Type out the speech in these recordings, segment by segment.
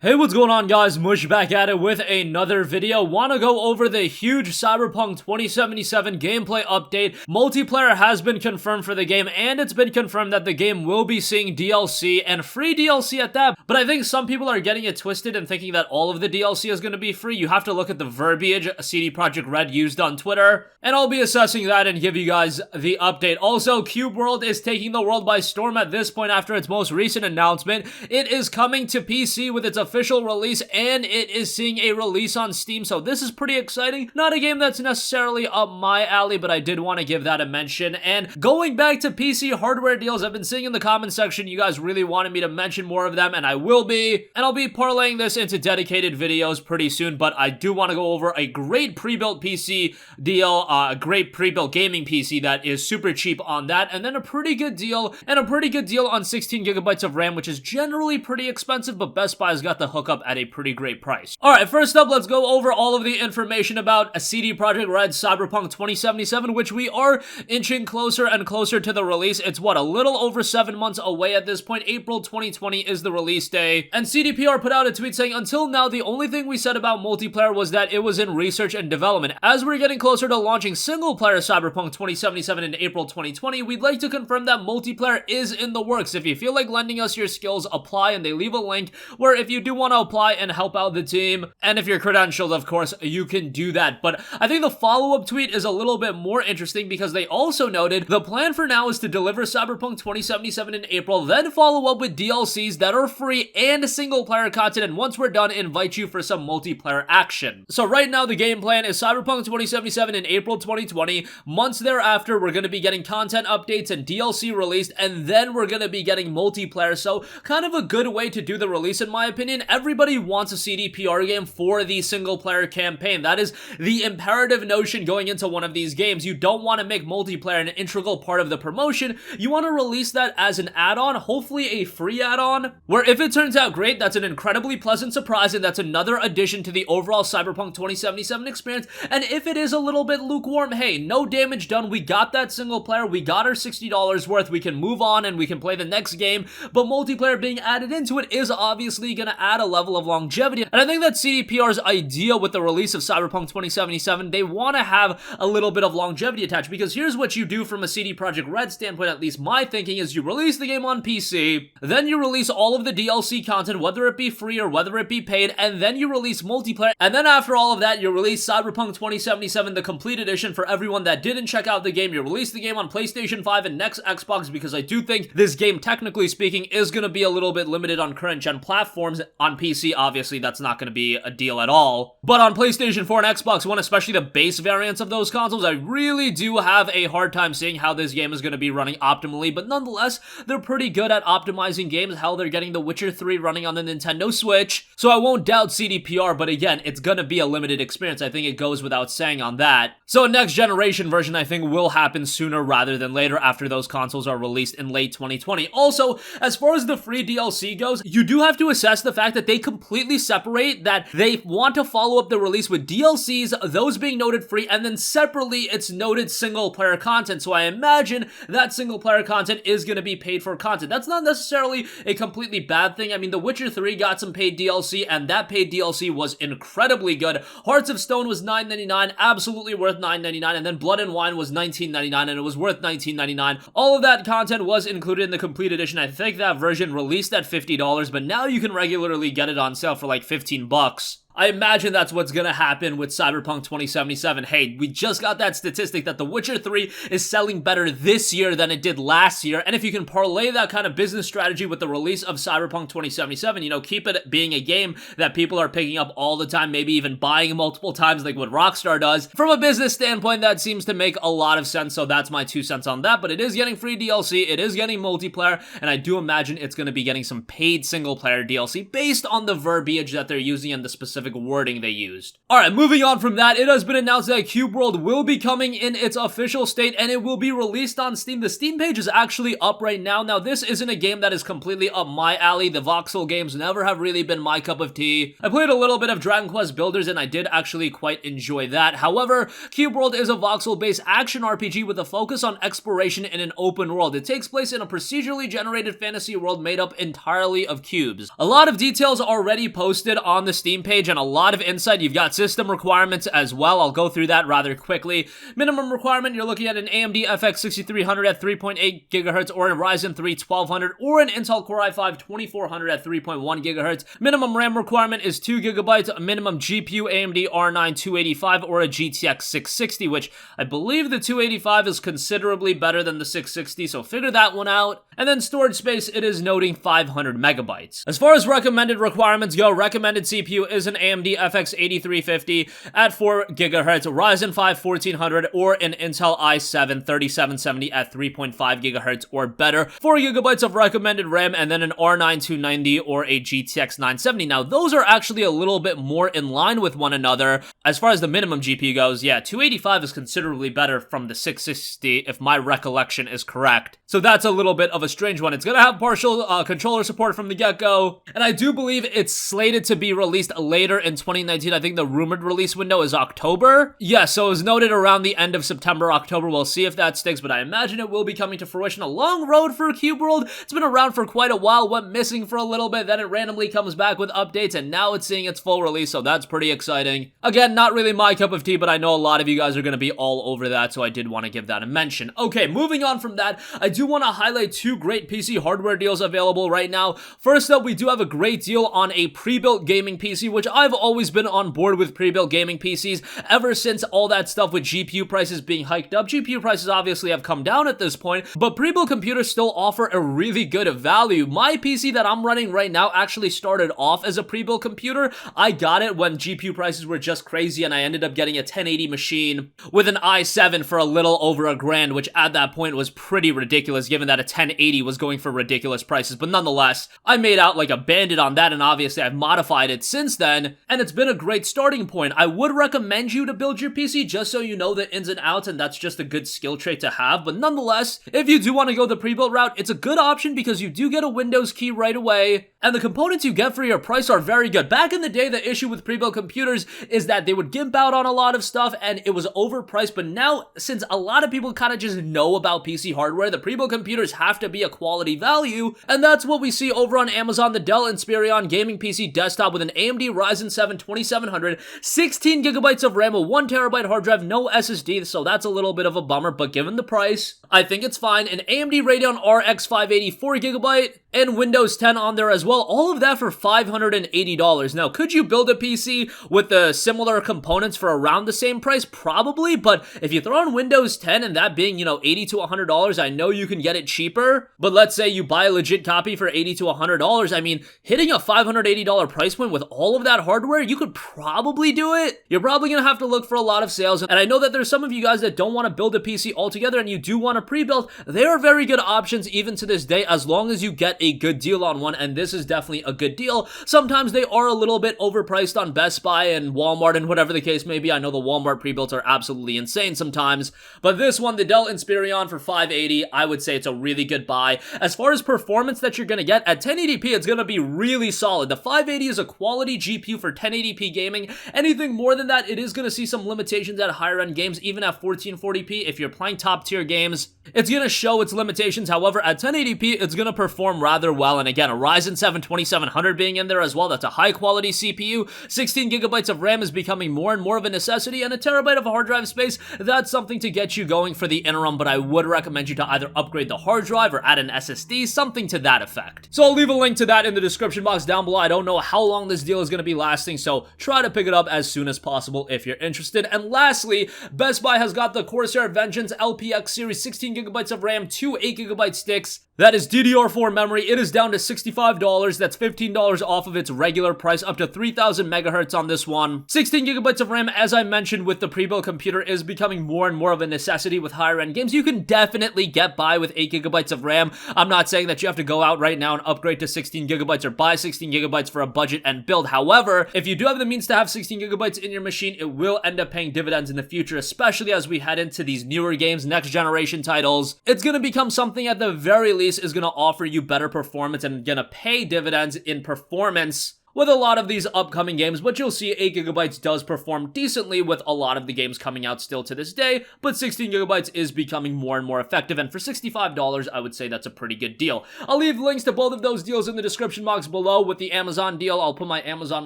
Hey, what's going on, guys? Mush back at it with another video. Wanna go over the huge CyberPunk 2077 gameplay update. Multiplayer has been confirmed for the game, and it's been confirmed that the game will be seeing DLC, and free DLC at that. But I think some people are getting it twisted and thinking that all of the DLC is going to be free. You have to look at the verbiage CD Projekt Red used on Twitter, and I'll be assessing that and give you guys the update. Also, Cube World is taking the world by storm at this point after its most recent announcement. It is coming to PC with its official release, and it is seeing a release on Steam, so this is pretty exciting. Not a game that's necessarily up my alley, but I did want to give that a mention. And going back to PC hardware deals, I've been seeing in the comment section you guys really wanted me to mention more of them, and I will be, and I'll be parlaying this into dedicated videos pretty soon. But I do want to go over a great pre-built PC deal, a great pre-built gaming PC that is super cheap on that, and then a pretty good deal on 16 gigabytes of RAM, which is generally pretty expensive, but Best Buy's got the hookup at a pretty great price. Alright, first up, let's go over all of the information about a CD Projekt Red CyberPunk 2077, which we are inching closer and closer to the release. It's what, a little over 7 months away at this point. April 2020 is the release day, and CDPR put out a tweet saying, until now, the only thing we said about multiplayer was that it was in research and development. As we're getting closer to launching single-player CyberPunk 2077 in April 2020, we'd like to confirm that multiplayer is in the works. If you feel like lending us your skills, apply, and they leave a link where if you do want to apply and help out the team, and if you're credentialed, of course, you can do that. But I think the follow-up tweet is a little bit more interesting because they also noted the plan for now is to deliver CyberPunk 2077 in April, then follow up with DLCs that are free and single-player content, and once we're done, invite you for some multiplayer action. So right now, the game plan is CyberPunk 2077 in April 2020. Months thereafter, we're going to be getting content updates and DLC released, and then we're going to be getting multiplayer. So kind of a good way to do the release, in my opinion. Everybody wants a CDPR game for the single-player campaign. That is the imperative notion going into one of these games. You don't want to make multiplayer an integral part of the promotion. You want to release that as an add-on, hopefully a free add-on, where if it turns out great, that's an incredibly pleasant surprise, and that's another addition to the overall CyberPunk 2077 experience. And if it is a little bit lukewarm, hey, no damage done. We got that single-player. We got our $60 worth. We can move on and we can play the next game, but multiplayer being added into it is obviously going to add a level of longevity. And I think that's CDPR's idea with the release of CyberPunk 2077. They want to have a little bit of longevity attached, because here's what you do from a CD Projekt Red standpoint, at least my thinking is you release the game on PC, then you release all of the DLC content, whether it be free or whether it be paid, and then you release multiplayer, and then after all of that, you release CyberPunk 2077, the complete edition for everyone that didn't check out the game. You release the game on PlayStation 5 and next Xbox, because I do think this game, technically speaking, is going to be a little bit limited on current-gen platforms. On PC, obviously, that's not going to be a deal at all. But on PlayStation 4 and Xbox One, especially the base variants of those consoles, I really do have a hard time seeing how this game is going to be running optimally. But nonetheless, they're pretty good at optimizing games. Hell, they're getting The Witcher 3 running on the Nintendo Switch. So I won't doubt CDPR, but again, it's going to be a limited experience. I think it goes without saying on that. So a next generation version, I think, will happen sooner rather than later after those consoles are released in late 2020. Also, as far as the free DLC goes, you do have to assess the fact that they completely separate that they want to follow up the release with DLCs, those being noted free, and then separately it's noted single player content. So I imagine that single player content is going to be paid for content. That's not necessarily a completely bad thing. I mean, The Witcher 3 got some paid DLC, and that paid DLC was incredibly good. Hearts of Stone was $9.99, absolutely worth $9.99, and then Blood and Wine was $19.99, and it was worth $19.99. All of that content was included in the complete edition. I think that version released at $50, but now you can regularly get it on sale for like 15 bucks. I imagine that's what's gonna happen with CyberPunk 2077. Hey, we just got that statistic that The Witcher 3 is selling better this year than it did last year, and if you can parlay that kind of business strategy with the release of CyberPunk 2077, you know, keep it being a game that people are picking up all the time, maybe even buying multiple times like what Rockstar does. From a business standpoint, that seems to make a lot of sense, so that's my 2 cents on that. But it is getting free DLC, it is getting multiplayer, and I do imagine it's gonna be getting some paid single-player DLC based on the verbiage that they're using and the specific specific wording they used. Alright, moving on from that, it has been announced that Cube World will be coming in its official state and it will be released on Steam. The Steam page is actually up right now. Now, this isn't a game that is completely up my alley. The voxel games never have really been my cup of tea. I played a little bit of Dragon Quest Builders and I did actually quite enjoy that. However, Cube World is a voxel-based action RPG with a focus on exploration in an open world. It takes place in a procedurally generated fantasy world made up entirely of cubes. A lot of details already posted on the Steam page and a lot of insight. You've got system requirements as well. I'll go through that rather quickly. Minimum requirement, you're looking at an AMD FX 6300 at 3.8 GHz or a Ryzen 3 1200 or an Intel Core i5 2400 at 3.1 GHz. Minimum RAM requirement is 2 GB. Minimum GPU AMD R9 285 or a GTX 660, which I believe the 285 is considerably better than the 660, so figure that one out. And then storage space, it is noting 500 megabytes. As far as recommended requirements go, recommended CPU is an AMD FX 8350 at 4 GHz, Ryzen 5 1400 or an Intel i7 3770 at 3.5 GHz or better, 4 GB of recommended RAM, and then an R9 290 or a GTX 970. Now, those are actually a little bit more in line with one another. As far as the minimum GPU goes, yeah, 285 is considerably better from the 660 if my recollection is correct. So that's a little bit of a strange one. It's gonna have partial controller support from the get-go, and I do believe it's slated to be released later in 2019. I think the rumored release window is October. Yeah, so it was noted around the end of September, October. We'll see if that sticks, but I imagine it will be coming to fruition. A long road for Cube World. It's been around for quite a while, went missing for a little bit, then it randomly comes back with updates, and now it's seeing its full release, so that's pretty exciting. Again, not really my cup of tea, but I know a lot of you guys are going to be all over that, so I did want to give that a mention. Okay, moving on from that, I do want to highlight two great PC hardware deals available right now. First up, we do have a great deal on a pre-built gaming PC, which I've always been on board with pre-built gaming PCs ever since all that stuff with GPU prices being hiked up. GPU prices obviously have come down at this point, but pre-built computers still offer a really good value. My PC that I'm running right now actually started off as a pre-built computer. I got it when GPU prices were just crazy and I ended up getting a 1080 machine with an i7 for a little over $1,000, which at that point was pretty ridiculous given that a 1080 was going for ridiculous prices. But nonetheless, I made out like a bandit on that, and obviously I've modified it since then, and it's been a great starting point. I would recommend you to build your PC just so you know the ins and outs, and that's just a good skill trait to have. But nonetheless, if you do want to go the pre-built route, it's a good option because you do get a Windows key right away, and the components you get for your price are very good. Back in the day, the issue with pre-built computers is that they would gimp out on a lot of stuff and it was overpriced, but now, since a lot of people kind of just know about PC hardware, the pre-built computers have to be a quality value, and that's what we see over on Amazon. The Dell Inspiron gaming PC desktop with an AMD Ryzen 7 2700, 16 gigabytes of RAM, a 1 terabyte hard drive, no SSD, so that's a little bit of a bummer, but given the price, I think it's fine. An AMD Radeon RX 580, 4 gigabyte, and Windows 10 on there as well. All of that for $580. Now, could you build a PC with the similar components for around the same price? Probably, but if you throw in Windows 10 and that being, $80 to $100, I know you can get it cheaper, but let's say you buy a legit copy for $80 to $100. I mean, hitting a $580 price point with all of that hardware, you could probably do it. You're probably gonna have to look for a lot of sales, and I know that there's some of you guys that don't want to build a PC altogether and you do want to pre-build. They are very good options even to this day as long as you get a good deal on one, and this is definitely a good deal. Sometimes they are a little bit overpriced on Best Buy and Walmart and whatever the case may be. I know the Walmart pre-builts are absolutely insane sometimes, but this one, the Dell Inspiron for $580, I would say it's a really good buy. As far as performance that you're going to get, at 1080p, it's going to be really solid. The 580 is a quality GPU for 1080p gaming. Anything more than that, it is going to see some limitations at higher end games, even at 1440p. If you're playing top tier games, it's going to show its limitations. However, at 1080p, it's going to perform rather well. And again, a Ryzen 7 2700 being in there as well, that's a high quality CPU. 16 gigabytes of RAM is becoming more and more of a necessity, and a terabyte of hard drive space, that's something to get you going for the interim, but I would recommend you to either upgrade the hard drive or add an SSD, something to that effect. So I'll leave a link to that in the description box down below. I don't know how long this deal is going to be lasting, so try to pick it up as soon as possible if you're interested. And lastly, Best Buy has got the Corsair Vengeance LPX series, 16 gigabytes of RAM, 2 8 gigabyte sticks. That is DDR4 memory. It is down to $65. $15. That's $15 off of its regular price, up to 3000 megahertz on this one. 16 gigabytes of RAM, as I mentioned, with the pre-built computer is becoming more and more of a necessity with higher end games. You can definitely get by with 8 gigabytes of RAM. I'm not saying that you have to go out right now and upgrade to 16 gigabytes or buy 16 gigabytes for a budget and build. However, if you do have the means to have 16 gigabytes in your machine, it will end up paying dividends in the future, especially as we head into these newer games, next generation titles. It's going to become something at the very least is going to offer you better performance and going to pay dividends in performance with a lot of these upcoming games, but you'll see 8 gigabytes does perform decently with a lot of the games coming out still to this day, but 16 gigabytes is becoming more and more effective, and for $65, I would say that's a pretty good deal. I'll leave links to both of those deals in the description box below. With the Amazon deal, I'll put my Amazon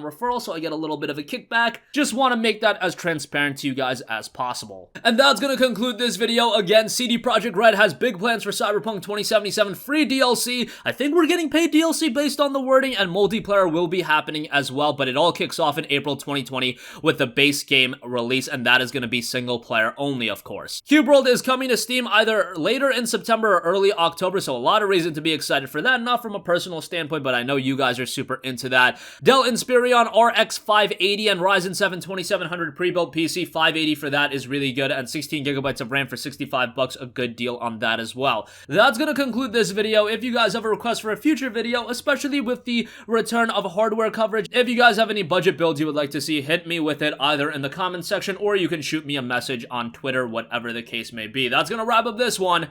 referral so I get a little bit of a kickback. Just want to make that as transparent to you guys as possible. And that's going to conclude this video. Again, CD Projekt Red has big plans for CyberPunk 2077 free DLC. I think we're getting paid DLC based on the wording, and multiplayer will be happening as well, but it all kicks off in April 2020 with the base game release, and that is going to be single player only, of course. Cube World is coming to Steam either later in September or early October, so a lot of reason to be excited for that, not from a personal standpoint, but I know you guys are super into that. Dell Inspiron RX 580 and Ryzen 7 2700 pre-built PC, 580 for that is really good, and 16 gigabytes of RAM for $65, a good deal on that as well. That's going to conclude this video. If you guys have a request for a future video, especially with the return of hardware coverage, if you guys have any budget builds you would like to see, hit me with it either in the comments section or you can shoot me a message on Twitter, whatever the case may be. That's gonna wrap up this one,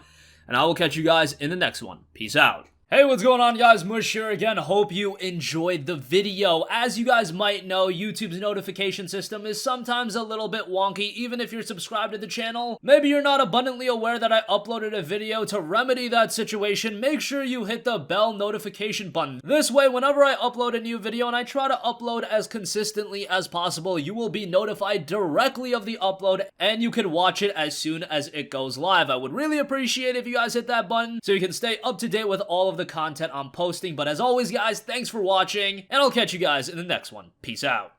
and I will catch you guys in the next one. Peace out. Hey, what's going on, guys? Mush here again. Hope you enjoyed the video. As you guys might know, YouTube's notification system is sometimes a little bit wonky, even if you're subscribed to the channel. Maybe you're not abundantly aware that I uploaded a video. To remedy that situation, make sure you hit the bell notification button. This way, whenever I upload a new video, and I try to upload as consistently as possible, you will be notified directly of the upload, and you can watch it as soon as it goes live. I would really appreciate if you guys hit that button so you can stay up to date with all of the content I'm posting. But as always, guys, thanks for watching, and I'll catch you guys in the next one. Peace out.